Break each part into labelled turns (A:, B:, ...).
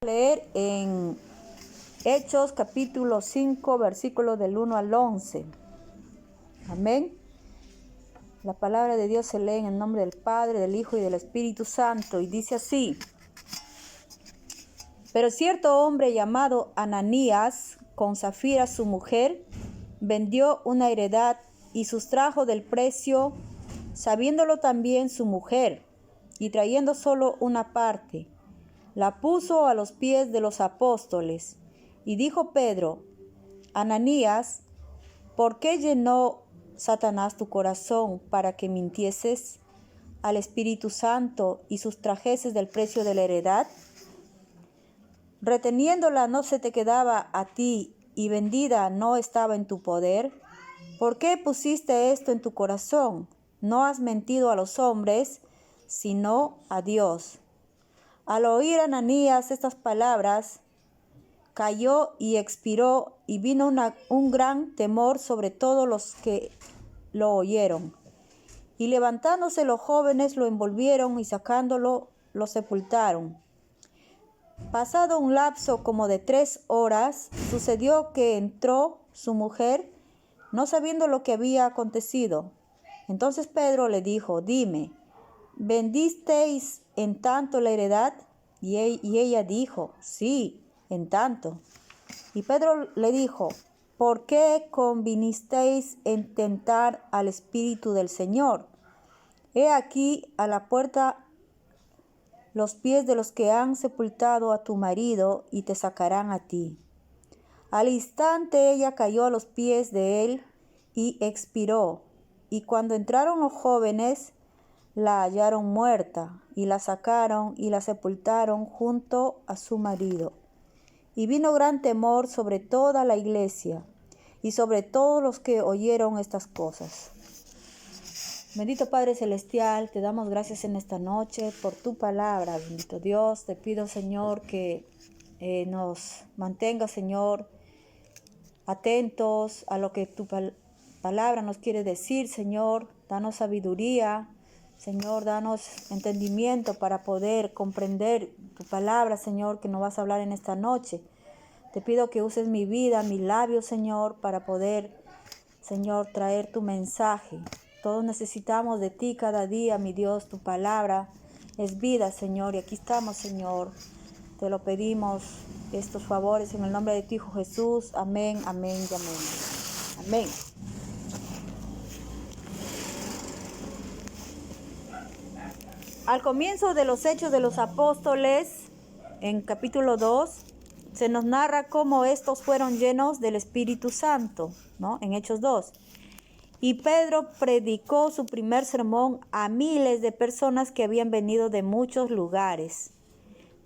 A: Leer en Hechos capítulo 5, versículos del 1 al 11. Amén. La palabra de Dios se lee en el nombre del Padre, del Hijo y del Espíritu Santo, y dice así: Pero cierto hombre llamado Ananías, con Safira su mujer, vendió una heredad y sustrajo del precio, sabiéndolo también su mujer, y trayendo solo una parte, la puso a los pies de los apóstoles. Y dijo Pedro: Ananías, ¿por qué llenó Satanás tu corazón para que mintieses al Espíritu Santo y sustrajeses del precio de la heredad? Reteniéndola no se te quedaba a ti, y vendida no estaba en tu poder. ¿Por qué pusiste esto en tu corazón? No has mentido a los hombres, sino a Dios. Al oír Ananías estas palabras, cayó y expiró, y vino un gran temor sobre todos los que lo oyeron. Y levantándose los jóvenes lo envolvieron, y sacándolo lo sepultaron. Pasado un lapso como de 3 horas, sucedió que entró su mujer, no sabiendo lo que había acontecido. Entonces Pedro le dijo: Dime, ¿vendisteis en tanto la heredad? Y ella dijo: Sí, en tanto. Y Pedro le dijo: ¿por qué convinisteis en tentar al Espíritu del Señor? He aquí a la puerta los pies de los que han sepultado a tu marido, y te sacarán a ti. Al instante ella cayó a los pies de él y expiró. Y cuando entraron los jóvenes, la hallaron muerta, y la sacaron y la sepultaron junto a su marido. Y vino gran temor sobre toda la iglesia y sobre todos los que oyeron estas cosas. Bendito Padre Celestial, te damos gracias en esta noche por tu palabra. Bendito Dios, te pido, Señor, que nos mantenga, Señor, atentos a lo que tu palabra nos quiere decir, Señor. Danos sabiduría, Señor, danos entendimiento para poder comprender tu palabra, Señor, que nos vas a hablar en esta noche. Te pido que uses mi vida, mis labios, Señor, para poder, Señor, traer tu mensaje. Todos necesitamos de ti cada día, mi Dios. Tu palabra es vida, Señor, y aquí estamos, Señor. Te lo pedimos, estos favores, en el nombre de tu Hijo Jesús. Amén, amén y amén. Amén. Al comienzo de los Hechos de los Apóstoles, en capítulo 2, se nos narra cómo estos fueron llenos del Espíritu Santo, ¿no? En Hechos 2. Y Pedro predicó su primer sermón a miles de personas que habían venido de muchos lugares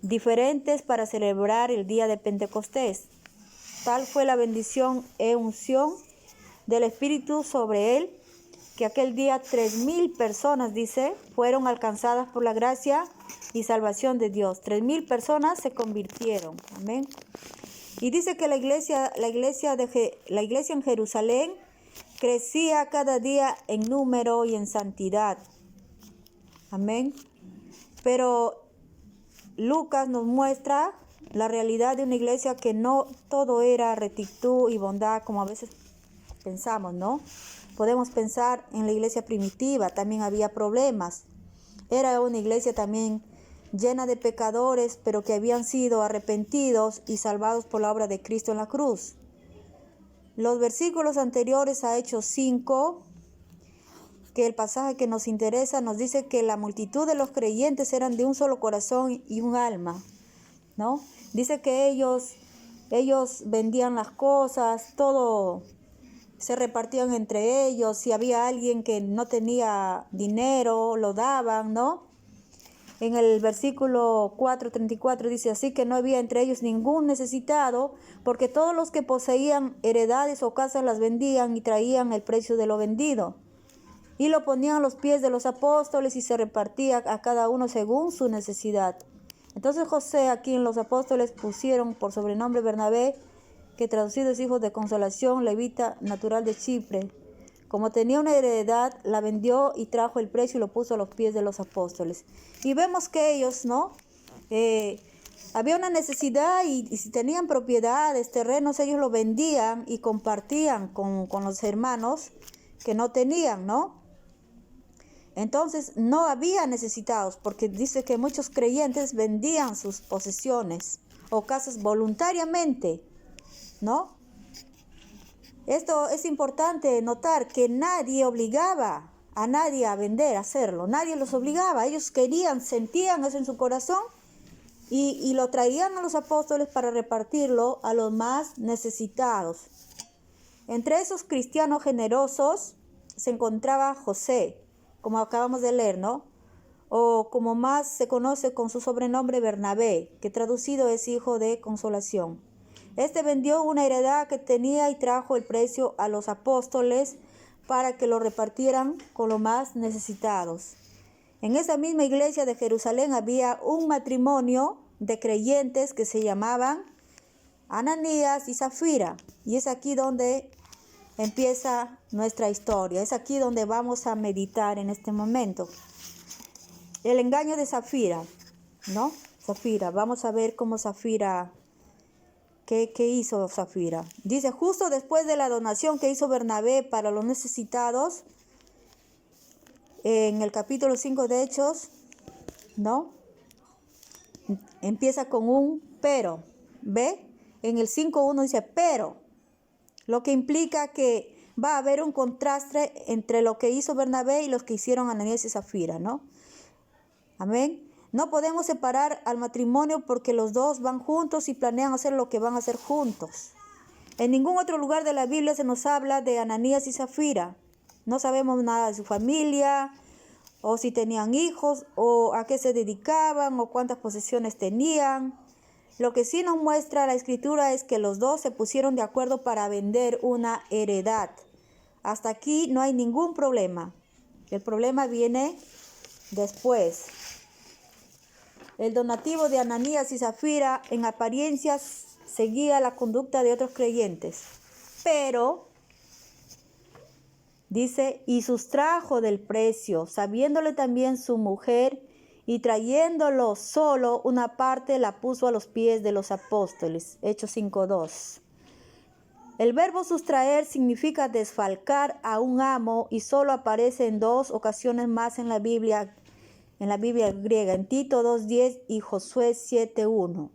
A: diferentes para celebrar el día de Pentecostés. Tal fue la bendición e unción del Espíritu sobre él, que aquel día 3,000 personas, dice, fueron alcanzadas por la gracia y salvación de Dios. 3,000 personas se convirtieron. Amén. Y dice que la iglesia en Jerusalén crecía cada día en número y en santidad. Amén. Pero Lucas nos muestra la realidad de una iglesia que no todo era rectitud y bondad como a veces pensamos, ¿no? Podemos pensar en la iglesia primitiva, también había problemas. Era una iglesia también llena de pecadores, pero que habían sido arrepentidos y salvados por la obra de Cristo en la cruz. Los versículos anteriores a Hechos 5, que el pasaje que nos interesa, nos dice que la multitud de los creyentes eran de un solo corazón y un alma, ¿no? Dice que ellos vendían las cosas, todo se repartían entre ellos. Si había alguien que no tenía dinero, lo daban, ¿no? En el versículo 4:34 dice: así que no había entre ellos ningún necesitado, porque todos los que poseían heredades o casas las vendían y traían el precio de lo vendido, y lo ponían a los pies de los apóstoles, y se repartía a cada uno según su necesidad. Entonces José, aquí en los apóstoles, pusieron por sobrenombre Bernabé, que traducido es hijo de consolación, levita, natural de Chipre. Como tenía una heredad, la vendió y trajo el precio y lo puso a los pies de los apóstoles. Y vemos que ellos, ¿no? Había una necesidad y si tenían propiedades, terrenos, ellos lo vendían y compartían con los hermanos que no tenían, ¿no? Entonces no había necesitados, porque dice que muchos creyentes vendían sus posesiones o casas voluntariamente, ¿no? Esto es importante notar que nadie obligaba a nadie a vender, a hacerlo. Nadie los obligaba. Ellos querían, sentían eso en su corazón y lo traían a los apóstoles para repartirlo a los más necesitados. Entre esos cristianos generosos se encontraba José, como acabamos de leer, ¿no? O como más se conoce con su sobrenombre Bernabé, que traducido es hijo de consolación. Este vendió una heredad que tenía y trajo el precio a los apóstoles para que lo repartieran con los más necesitados. En esa misma iglesia de Jerusalén había un matrimonio de creyentes que se llamaban Ananías y Zafira. Y es aquí donde empieza nuestra historia. Es aquí donde vamos a meditar en este momento. El engaño de Zafira, ¿no? Zafira, vamos a ver cómo Zafira, ¿qué hizo Zafira? Dice, justo después de la donación que hizo Bernabé para los necesitados, en el capítulo 5 de Hechos, ¿no? Empieza con un pero, ¿ve? En el 5.1 dice pero, lo que implica que va a haber un contraste entre lo que hizo Bernabé y los que hicieron Ananías y Zafira, ¿no? Amén. No podemos separar al matrimonio porque los dos van juntos y planean hacer lo que van a hacer juntos. En ningún otro lugar de la Biblia se nos habla de Ananías y Zafira. No sabemos nada de su familia, o si tenían hijos, o a qué se dedicaban, o cuántas posesiones tenían. Lo que sí nos muestra la Escritura es que los dos se pusieron de acuerdo para vender una heredad. Hasta aquí no hay ningún problema. El problema viene después. El donativo de Ananías y Zafira en apariencia seguía la conducta de otros creyentes, pero dice, y sustrajo del precio, sabiéndole también su mujer, y trayéndolo solo una parte la puso a los pies de los apóstoles. Hechos 5.2. El verbo sustraer significa desfalcar a un amo y solo aparece en 2 ocasiones más en la Biblia griega, en Tito 2.10 y Josué 7.1.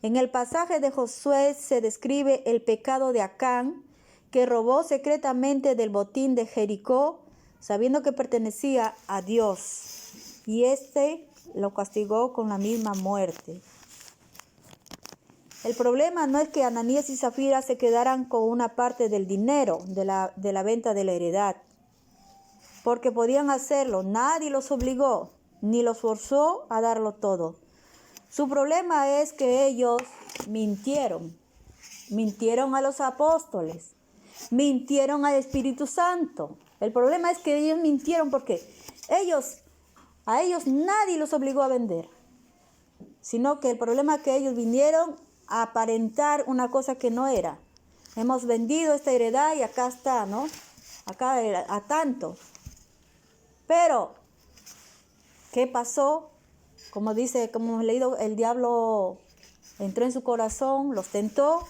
A: En el pasaje de Josué se describe el pecado de Acán, que robó secretamente del botín de Jericó, sabiendo que pertenecía a Dios, y éste lo castigó con la misma muerte. El problema no es que Ananías y Zafira se quedaran con una parte del dinero de la venta de la heredad, porque podían hacerlo, nadie los obligó, ni los forzó a darlo todo. Su problema es que ellos mintieron a los apóstoles, mintieron al Espíritu Santo. El problema es que ellos mintieron porque a ellos nadie los obligó a vender, sino que el problema es que ellos vinieron a aparentar una cosa que no era. Hemos vendido esta heredad y acá está, ¿no? Acá a tanto. Pero ¿qué pasó? Como hemos leído, el diablo entró en su corazón, los tentó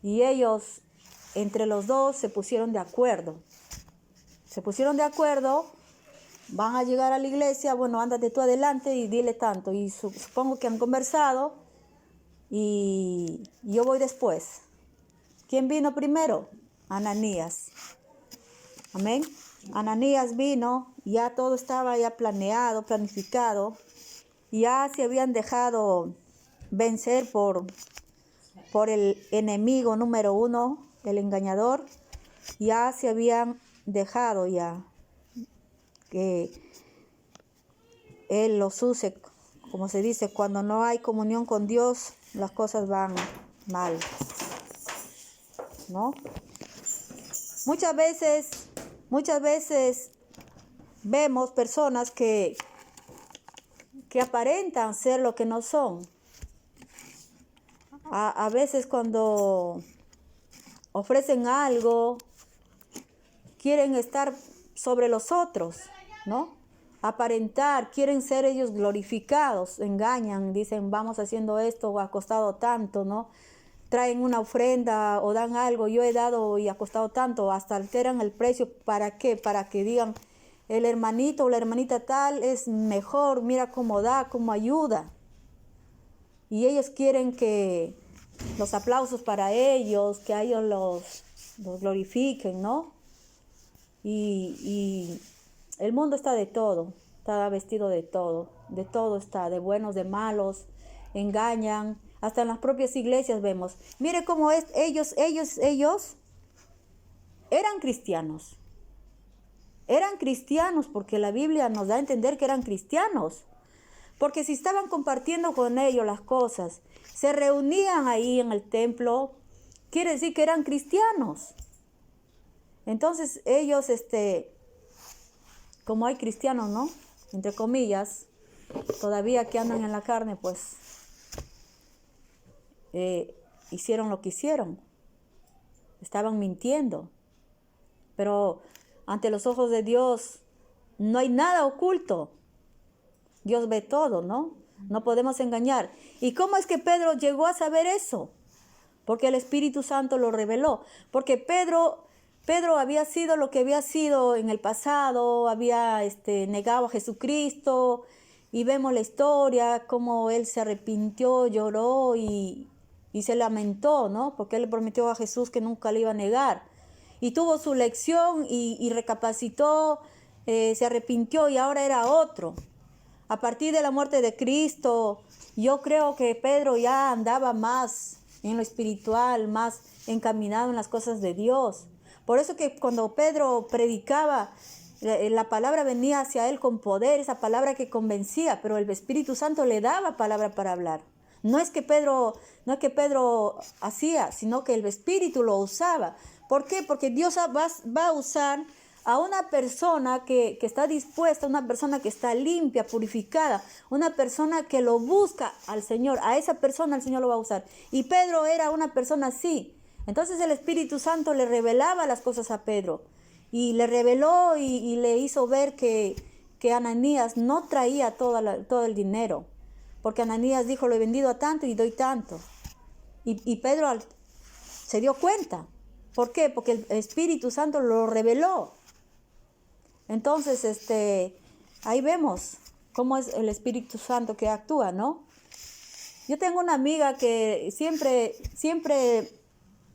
A: y ellos, entre los dos, se pusieron de acuerdo. Van a llegar a la iglesia, bueno, ándate tú adelante y dile tanto. Y supongo que han conversado y yo voy después. ¿Quién vino primero? Ananías. Amén. Ananías vino, ya todo estaba ya planeado, planificado, ya se habían dejado vencer por el enemigo número 1, el engañador, ya se habían dejado ya que él los use, como se dice, cuando no hay comunión con Dios, las cosas van mal, ¿no? Muchas veces vemos personas que aparentan ser lo que no son. A veces cuando ofrecen algo, quieren estar sobre los otros, ¿no? aparentar, quieren ser ellos glorificados, engañan, dicen vamos haciendo esto, ha costado tanto, ¿no? Traen una ofrenda o dan algo, yo he dado y ha costado tanto, hasta alteran el precio. ¿Para qué? Para que digan, el hermanito o la hermanita tal es mejor, mira cómo da, cómo ayuda. Y ellos quieren que los aplausos para ellos, que a ellos los glorifiquen, ¿no? Y el mundo está de todo, está vestido de todo está, de buenos, de malos, engañan. Hasta en las propias iglesias vemos. Mire cómo es, ellos eran cristianos. Eran cristianos porque la Biblia nos da a entender que eran cristianos. Porque si estaban compartiendo con ellos las cosas, se reunían ahí en el templo, quiere decir que eran cristianos. Entonces ellos, como hay cristianos, ¿no? Entre comillas, todavía que andan en la carne, pues hicieron lo que hicieron. Estaban mintiendo. Pero ante los ojos de Dios no hay nada oculto. Dios ve todo, ¿no? No podemos engañar. ¿Y cómo es que Pedro llegó a saber eso? Porque el Espíritu Santo lo reveló. Porque Pedro había sido lo que había sido en el pasado, había negado a Jesucristo, y vemos la historia, cómo él se arrepintió, lloró y se lamentó, ¿no? Porque él le prometió a Jesús que nunca le iba a negar. Y tuvo su lección y recapacitó, se arrepintió y ahora era otro. A partir de la muerte de Cristo, yo creo que Pedro ya andaba más en lo espiritual, más encaminado en las cosas de Dios. Por eso que cuando Pedro predicaba, la palabra venía hacia él con poder, esa palabra que convencía, pero el Espíritu Santo le daba palabra para hablar. No es que Pedro hacía, sino que el Espíritu lo usaba. ¿Por qué? Porque Dios va a usar a una persona que está dispuesta, una persona que está limpia, purificada, una persona que lo busca al Señor. A esa persona el Señor lo va a usar. Y Pedro era una persona así. Entonces el Espíritu Santo le revelaba las cosas a Pedro. Y le reveló y le hizo ver que Ananías no traía todo el dinero. Porque Ananías dijo, lo he vendido a tanto y doy tanto. Y Pedro se dio cuenta. ¿Por qué? Porque el Espíritu Santo lo reveló. Entonces, ahí vemos cómo es el Espíritu Santo que actúa, ¿no? Yo tengo una amiga que siempre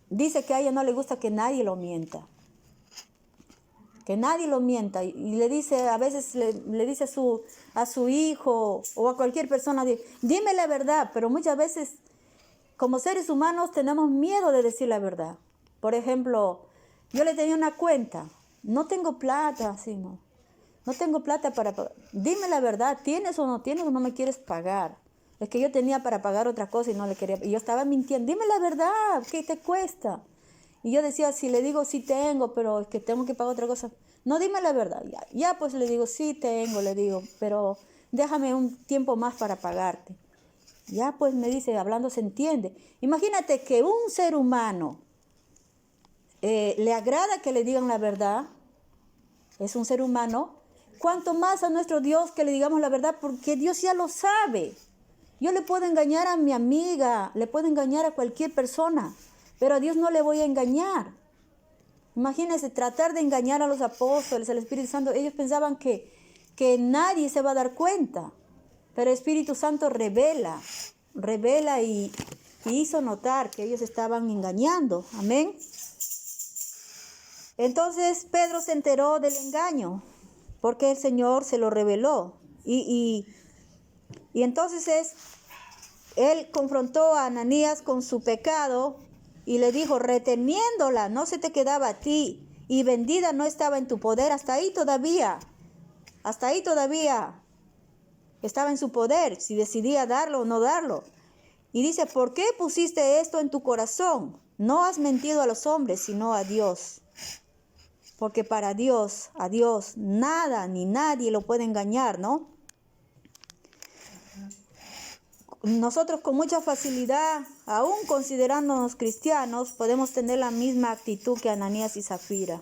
A: dice que a ella no le gusta que nadie lo mienta. Que nadie lo mienta. Y le dice, a veces le dice a su hijo o a cualquier persona, dime la verdad. Pero muchas veces, como seres humanos, tenemos miedo de decir la verdad. Por ejemplo, yo le tenía una cuenta. No tengo plata, así no. No tengo plata para pagar. Dime la verdad, ¿tienes o no me quieres pagar? Es que yo tenía para pagar otra cosa y no le quería. Y yo estaba mintiendo. Dime la verdad, ¿qué te cuesta? Y yo decía, si le digo sí tengo, pero es que tengo que pagar otra cosa. No, dime la verdad. Ya pues le digo, sí tengo, le digo, pero déjame un tiempo más para pagarte. Ya pues me dice, hablando se entiende. Imagínate que un ser humano le agrada que le digan la verdad, es un ser humano, cuanto más a nuestro Dios que le digamos la verdad, porque Dios ya lo sabe. Yo le puedo engañar a mi amiga, le puedo engañar a cualquier persona, pero a Dios no le voy a engañar. Imagínense, tratar de engañar a los apóstoles, al Espíritu Santo. Ellos pensaban que nadie se va a dar cuenta, pero el Espíritu Santo revela y hizo notar que ellos estaban engañando. Amén. Entonces Pedro se enteró del engaño, porque el Señor se lo reveló. Y entonces él confrontó a Ananías con su pecado y le dijo, reteniéndola, no se te quedaba a ti, y vendida no estaba en tu poder. Hasta ahí todavía estaba en su poder, si decidía darlo o no darlo. Y dice, ¿por qué pusiste esto en tu corazón? No has mentido a los hombres, sino a Dios. Porque a Dios, nada ni nadie lo puede engañar, ¿no? Nosotros con mucha facilidad, aún considerándonos cristianos, podemos tener la misma actitud que Ananías y Zafira.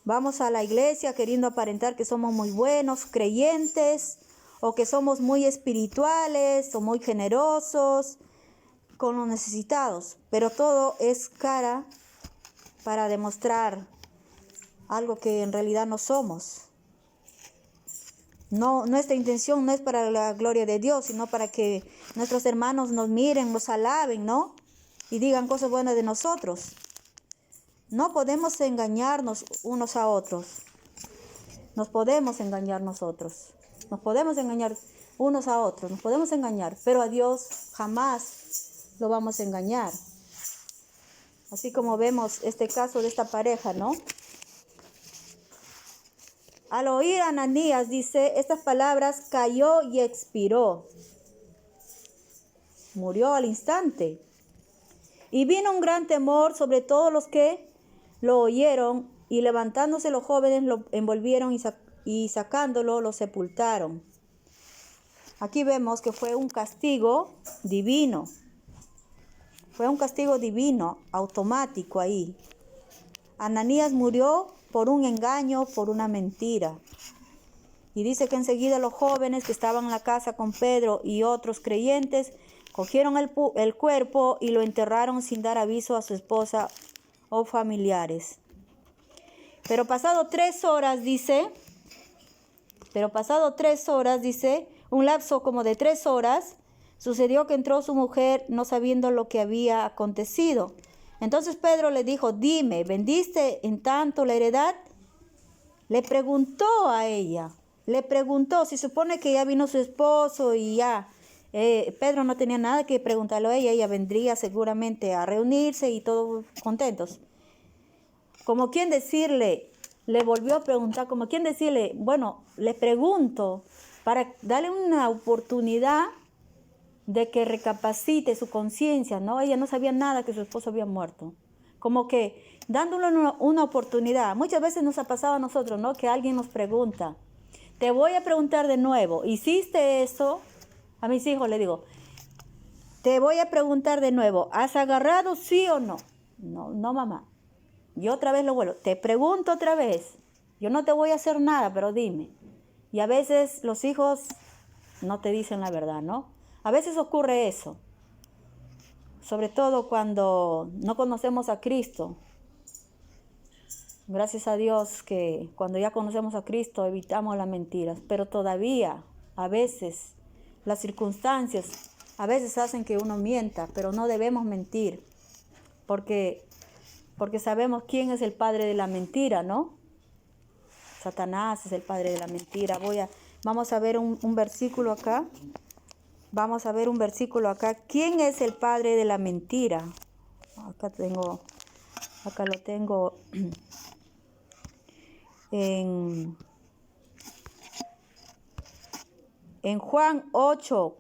A: Vamos a la iglesia queriendo aparentar que somos muy buenos, creyentes, o que somos muy espirituales o muy generosos con los necesitados. Pero todo es cara para demostrar algo que en realidad no somos. No, nuestra intención no es para la gloria de Dios, sino para que nuestros hermanos nos miren, nos alaben, ¿no? Y digan cosas buenas de nosotros. No podemos engañarnos unos a otros. Nos podemos engañar nosotros. Nos podemos engañar unos a otros. Nos podemos engañar. Pero a Dios jamás lo vamos a engañar. Así como vemos este caso de esta pareja, ¿no? Al oír a Ananías, dice, estas palabras, cayó y expiró. Murió al instante. Y vino un gran temor sobre todos los que lo oyeron, y levantándose los jóvenes lo envolvieron y sacándolo lo sepultaron. Aquí vemos que fue un castigo divino. Fue un castigo divino, automático ahí. Ananías murió por un engaño, por una mentira. Y dice que enseguida los jóvenes que estaban en la casa con Pedro y otros creyentes cogieron el cuerpo y lo enterraron sin dar aviso a su esposa o familiares. Pero pasado 3 horas, dice, un lapso como de 3 horas, sucedió que entró su mujer no sabiendo lo que había acontecido. Entonces Pedro le dijo, dime, ¿vendiste en tanto la heredad? Le preguntó a ella, se supone que ya vino su esposo y ya. Pedro no tenía nada que preguntarle a ella, ella vendría seguramente a reunirse y todos contentos. Como quien decirle, le volvió a preguntar, como quien decirle, bueno, le pregunto para darle una oportunidad de que recapacite su conciencia, ¿no? Ella no sabía nada que su esposo había muerto. Como que dándole una oportunidad. Muchas veces nos ha pasado a nosotros, ¿no? Que alguien nos pregunta, te voy a preguntar de nuevo, ¿hiciste eso? A mis hijos le digo, te voy a preguntar de nuevo, ¿has agarrado sí o no? No, mamá. Y otra vez lo vuelvo, te pregunto otra vez, yo no te voy a hacer nada, pero dime. Y a veces los hijos no te dicen la verdad, ¿no? A veces ocurre eso, sobre todo cuando no conocemos a Cristo. Gracias a Dios que cuando ya conocemos a Cristo evitamos las mentiras, pero todavía a veces las circunstancias a veces hacen que uno mienta, pero no debemos mentir, porque sabemos quién es el padre de la mentira, ¿no? Satanás es el padre de la mentira. Vamos a ver un versículo acá. Vamos a ver un versículo acá. ¿Quién es el padre de la mentira? Acá lo tengo en Juan 8,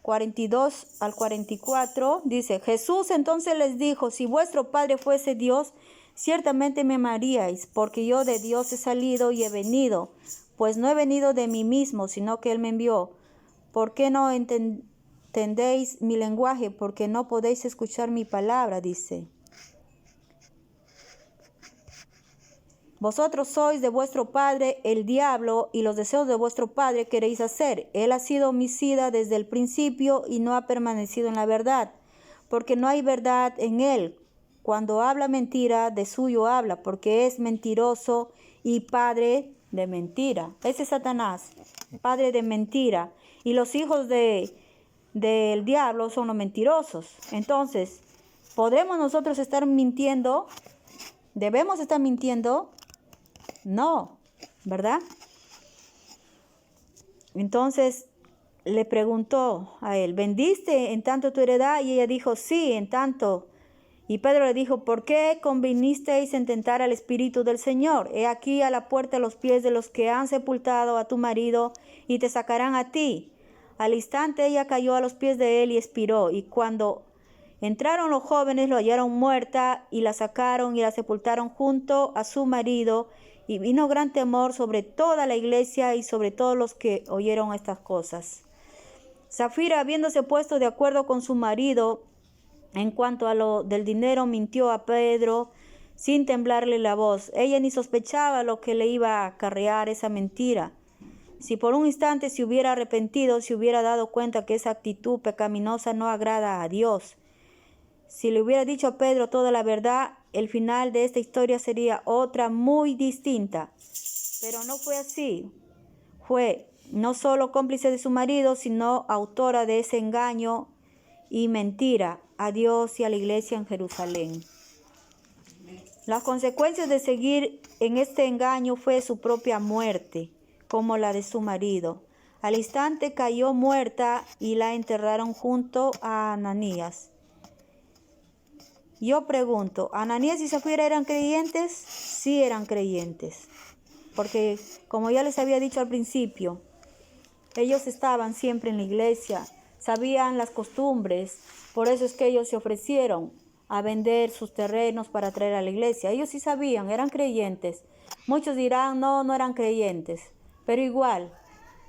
A: 42 al 44, dice, Jesús entonces les dijo, si vuestro Padre fuese Dios, ciertamente me amaríais, porque yo de Dios he salido y he venido, pues no he venido de mí mismo, sino que Él me envió. ¿Por qué no entendéis mi lenguaje? Porque no podéis escuchar mi palabra, dice. Vosotros sois de vuestro padre el diablo, y los deseos de vuestro padre queréis hacer. Él ha sido homicida desde el principio y no ha permanecido en la verdad, porque no hay verdad en él. Cuando habla mentira, de suyo habla, porque es mentiroso y padre de mentira. Ese es Satanás, padre de mentira. Y los hijos del diablo son los mentirosos. Entonces, ¿podemos nosotros estar mintiendo? ¿Debemos estar mintiendo? No, ¿verdad? Entonces le preguntó a él, ¿vendiste en tanto tu heredad? Y ella dijo, sí, en tanto. Y Pedro le dijo, ¿por qué convinisteis en tentar al Espíritu del Señor? He aquí a la puerta los pies de los que han sepultado a tu marido y te sacarán a ti. Al instante ella cayó a los pies de él y expiró. Y cuando entraron los jóvenes, lo hallaron muerta y la sacaron y la sepultaron junto a su marido. Y vino gran temor sobre toda la iglesia y sobre todos los que oyeron estas cosas. Safira, habiéndose puesto de acuerdo con su marido en cuanto a lo del dinero, mintió a Pedro, sin temblarle la voz. Ella ni sospechaba lo que le iba a acarrear esa mentira. Si por un instante se hubiera arrepentido, se hubiera dado cuenta que esa actitud pecaminosa no agrada a Dios. Si le hubiera dicho a Pedro toda la verdad, el final de esta historia sería otra muy distinta. Pero no fue así. Fue no solo cómplice de su marido, sino autora de ese engaño y mentira a Dios y a la iglesia en Jerusalén. Las consecuencias de seguir en este engaño fue su propia muerte, como la de su marido. Al instante cayó muerta y la enterraron junto a Ananías. Yo pregunto, ¿Ananías y Zafira eran creyentes? Sí eran creyentes, porque como ya les había dicho al principio, ellos estaban siempre en la iglesia, sabían las costumbres, por eso es que ellos se ofrecieron a vender sus terrenos para traer a la iglesia. Ellos sí sabían, eran creyentes. Muchos dirán, no eran creyentes, pero igual,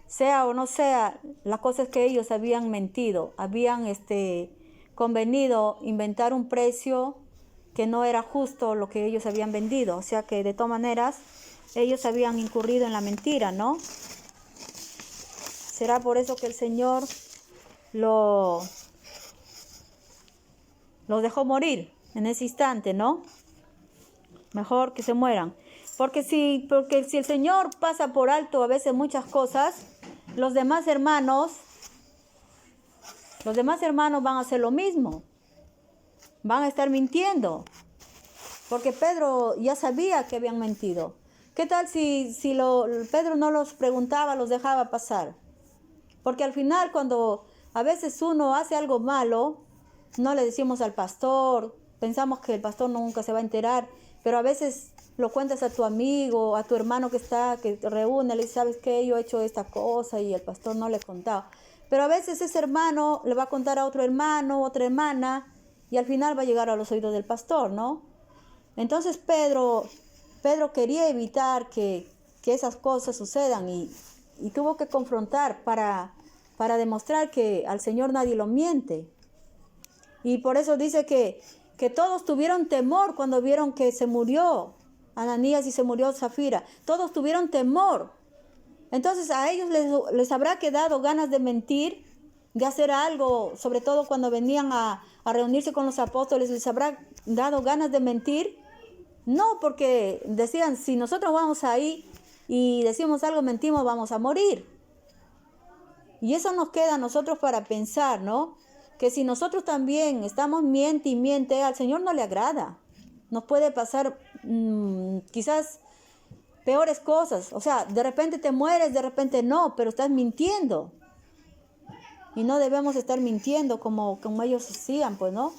A: sea o no sea, la cosa es que ellos habían mentido, habían convenido inventar un precio que no era justo lo que ellos habían vendido. O sea que de todas maneras ellos habían incurrido en la mentira, ¿no? Será por eso que el Señor los dejó morir en ese instante, ¿no? Mejor que se mueran. Porque si el Señor pasa por alto a veces muchas cosas, los demás hermanos van a hacer lo mismo. Van a estar mintiendo. Porque Pedro ya sabía que habían mentido. ¿Qué tal si Pedro no los preguntaba, los dejaba pasar? Porque al final, cuando a veces uno hace algo malo, no le decimos al pastor, pensamos que el pastor nunca se va a enterar, pero a veces lo cuentas a tu amigo, a tu hermano que te reúne, le dices, ¿sabes qué? Yo he hecho esta cosa y el pastor no le contaba. Pero a veces ese hermano le va a contar a otro hermano, otra hermana, y al final va a llegar a los oídos del pastor, ¿no? Entonces Pedro quería evitar que esas cosas sucedan y tuvo que confrontar para demostrar que al Señor nadie lo miente. Y por eso dice que todos tuvieron temor cuando vieron que se murió Ananías y se murió Zafira. Todos tuvieron temor. Entonces a ellos les habrá quedado ganas de mentir, de hacer algo, sobre todo cuando venían a reunirse con los apóstoles, les habrá dado ganas de mentir. No, porque decían, si nosotros vamos ahí y decimos algo, mentimos, vamos a morir. Y eso nos queda a nosotros para pensar, ¿no? Que si nosotros también estamos miente y miente, al Señor no le agrada. Nos puede pasar quizás peores cosas. O sea, de repente te mueres, de repente no, pero estás mintiendo. Y no debemos estar mintiendo como ellos hacían, pues, ¿no?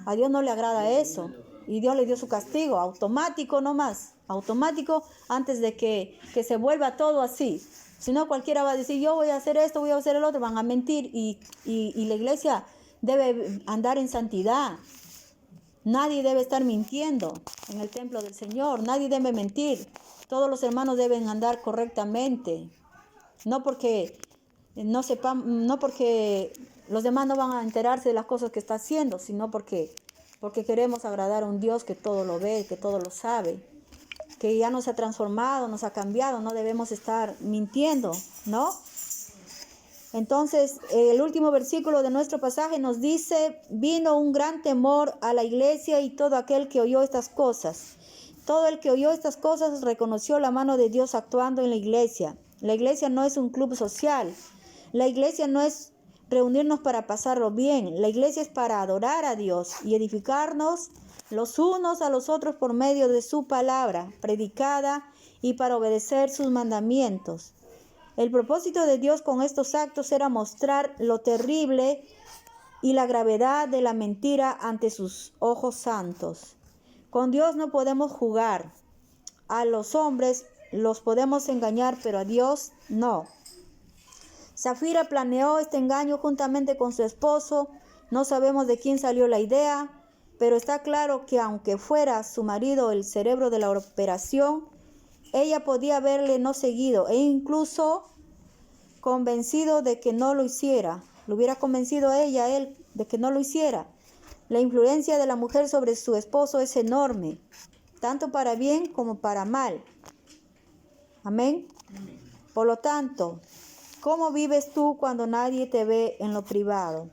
A: A Dios no le agrada eso. Y Dios le dio su castigo, automático nomás. Automático antes de que se vuelva todo así. Si no, cualquiera va a decir, yo voy a hacer esto, voy a hacer el otro, van a mentir. Y la iglesia debe andar en santidad. Nadie debe estar mintiendo en el templo del Señor. Nadie debe mentir. Todos los hermanos deben andar correctamente. No porque los demás no van a enterarse de las cosas que está haciendo, sino porque queremos agradar a un Dios que todo lo ve, que todo lo sabe, que ya nos ha transformado, nos ha cambiado. No debemos estar mintiendo, ¿no? Entonces, el último versículo de nuestro pasaje nos dice, vino un gran temor a la iglesia y todo aquel que oyó estas cosas. Todo el que oyó estas cosas reconoció la mano de Dios actuando en la iglesia. La iglesia no es un club social. La iglesia no es reunirnos para pasarlo bien. La iglesia es para adorar a Dios y edificarnos los unos a los otros por medio de su palabra predicada y para obedecer sus mandamientos. El propósito de Dios con estos actos era mostrar lo terrible y la gravedad de la mentira ante sus ojos santos. Con Dios no podemos jugar. A los hombres los podemos engañar, pero a Dios no. Zafira planeó este engaño juntamente con su esposo. No sabemos de quién salió la idea, pero está claro que aunque fuera su marido el cerebro de la operación, ella podía haberle no seguido e incluso convencido de que no lo hiciera. Lo hubiera convencido a él de que no lo hiciera. La influencia de la mujer sobre su esposo es enorme. tanto para bien como para mal. Amén. Por lo tanto, ¿cómo vives tú cuando nadie te ve en lo privado?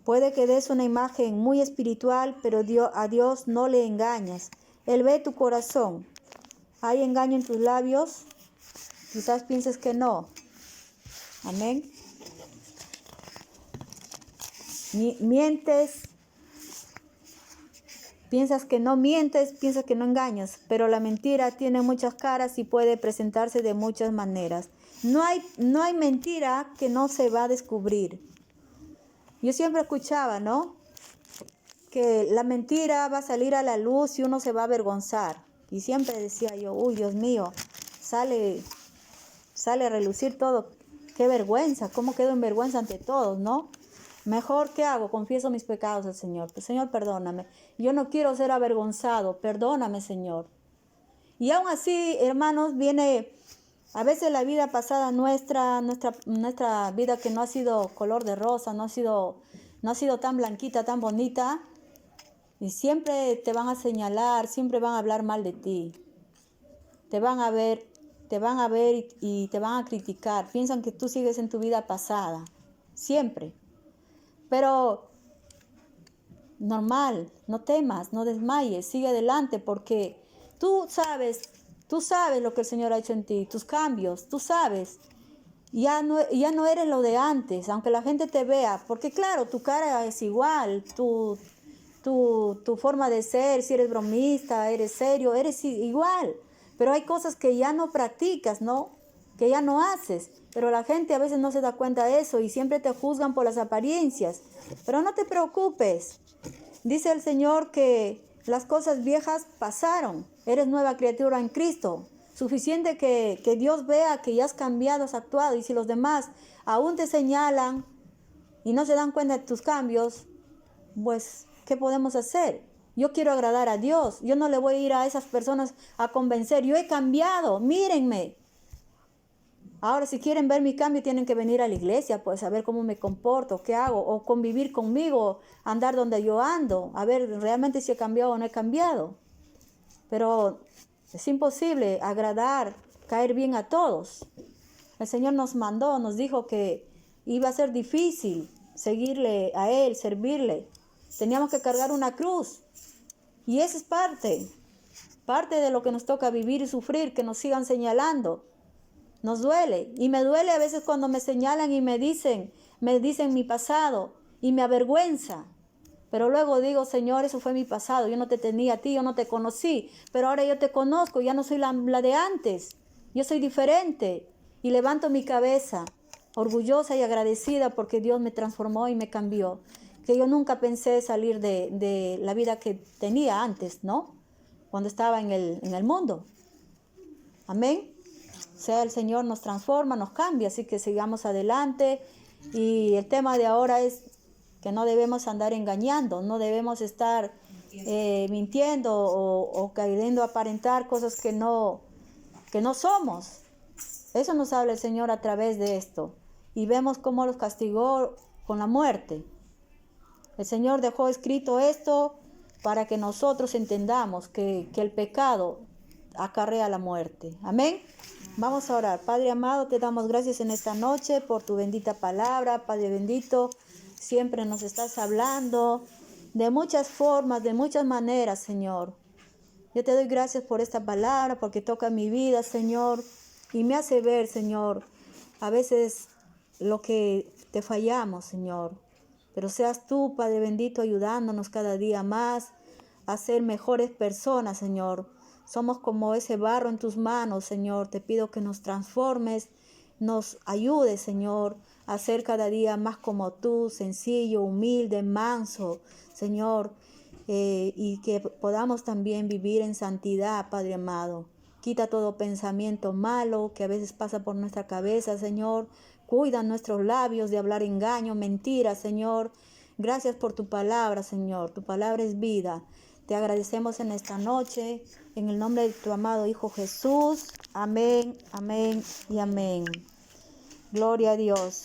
A: Puede que des una imagen muy espiritual, pero a Dios no le engañas. Él ve tu corazón. ¿Hay engaño en tus labios? Quizás pienses que no. Amén. Mientes. Piensas que no mientes, piensas que no engañas, pero la mentira tiene muchas caras y puede presentarse de muchas maneras. No hay mentira que no se va a descubrir. Yo siempre escuchaba, ¿no? Que la mentira va a salir a la luz y uno se va a avergonzar. Y siempre decía yo, uy, Dios mío, sale a relucir todo. Qué vergüenza, cómo quedo en vergüenza ante todos, ¿no? Mejor, ¿qué hago? Confieso mis pecados al Señor. Pues, Señor, perdóname. Yo no quiero ser avergonzado. Perdóname, Señor. Y aún así, hermanos, viene a veces la vida pasada nuestra vida que no ha sido color de rosa, no ha sido tan blanquita, tan bonita. Y siempre te van a señalar, siempre van a hablar mal de ti. Te van a ver y te van a criticar. Piensan que tú sigues en tu vida pasada. Siempre. Pero normal, no temas, no desmayes, sigue adelante porque tú sabes lo que el Señor ha hecho en ti, tus cambios, tú sabes. Ya no eres lo de antes, aunque la gente te vea, porque claro, tu cara es igual, tu forma de ser, si eres bromista, eres serio, eres igual, pero hay cosas que ya no practicas, ¿no? Que ya no haces, pero la gente a veces no se da cuenta de eso y siempre te juzgan por las apariencias, pero no te preocupes. Dice el Señor que las cosas viejas pasaron, eres nueva criatura en Cristo. Suficiente que Dios vea que ya has cambiado, has actuado, y si los demás aún te señalan y no se dan cuenta de tus cambios, pues, ¿qué podemos hacer? Yo quiero agradar a Dios, yo no le voy a ir a esas personas a convencer, yo he cambiado, mírenme. Ahora, si quieren ver mi cambio, tienen que venir a la iglesia, pues a ver cómo me comporto, qué hago, o convivir conmigo, andar donde yo ando, a ver realmente si he cambiado o no he cambiado. Pero es imposible agradar, caer bien a todos. El Señor nos mandó, nos dijo que iba a ser difícil seguirle a Él, servirle. Teníamos que cargar una cruz. Y esa es parte de lo que nos toca vivir y sufrir, que nos sigan señalando. Nos duele, y me duele a veces cuando me señalan y me dicen mi pasado, y me avergüenza. Pero luego digo, Señor, eso fue mi pasado, yo no te tenía a ti, yo no te conocí, pero ahora yo te conozco, ya no soy la de antes, yo soy diferente, y levanto mi cabeza, orgullosa y agradecida porque Dios me transformó y me cambió, que yo nunca pensé salir de la vida que tenía antes, ¿no? Cuando estaba en el mundo. Amén. O sea, el Señor nos transforma, nos cambia, así que sigamos adelante. Y el tema de ahora es que no debemos andar engañando, no debemos estar mintiendo o queriendo aparentar cosas que no somos. Eso nos habla el Señor a través de esto. Y vemos cómo los castigó con la muerte. El Señor dejó escrito esto para que nosotros entendamos que el pecado acarrea la muerte. Amén. Vamos a orar. Padre amado, te damos gracias en esta noche por tu bendita palabra. Padre bendito, siempre nos estás hablando de muchas formas, de muchas maneras, Señor. Yo te doy gracias por esta palabra, porque toca mi vida, Señor, y me hace ver, Señor, a veces lo que te fallamos, Señor. Pero seas tú, Padre bendito, ayudándonos cada día más a ser mejores personas, Señor. Somos como ese barro en tus manos, Señor. Te pido que nos transformes, nos ayudes, Señor, a ser cada día más como tú, sencillo, humilde, manso, Señor, y que podamos también vivir en santidad, Padre amado. Quita todo pensamiento malo que a veces pasa por nuestra cabeza, Señor. Cuida nuestros labios de hablar engaño, mentiras, Señor. Gracias por tu palabra, Señor. Tu palabra es vida. Te agradecemos en esta noche, en el nombre de tu amado Hijo Jesús. Amén, amén y amén. Gloria a Dios.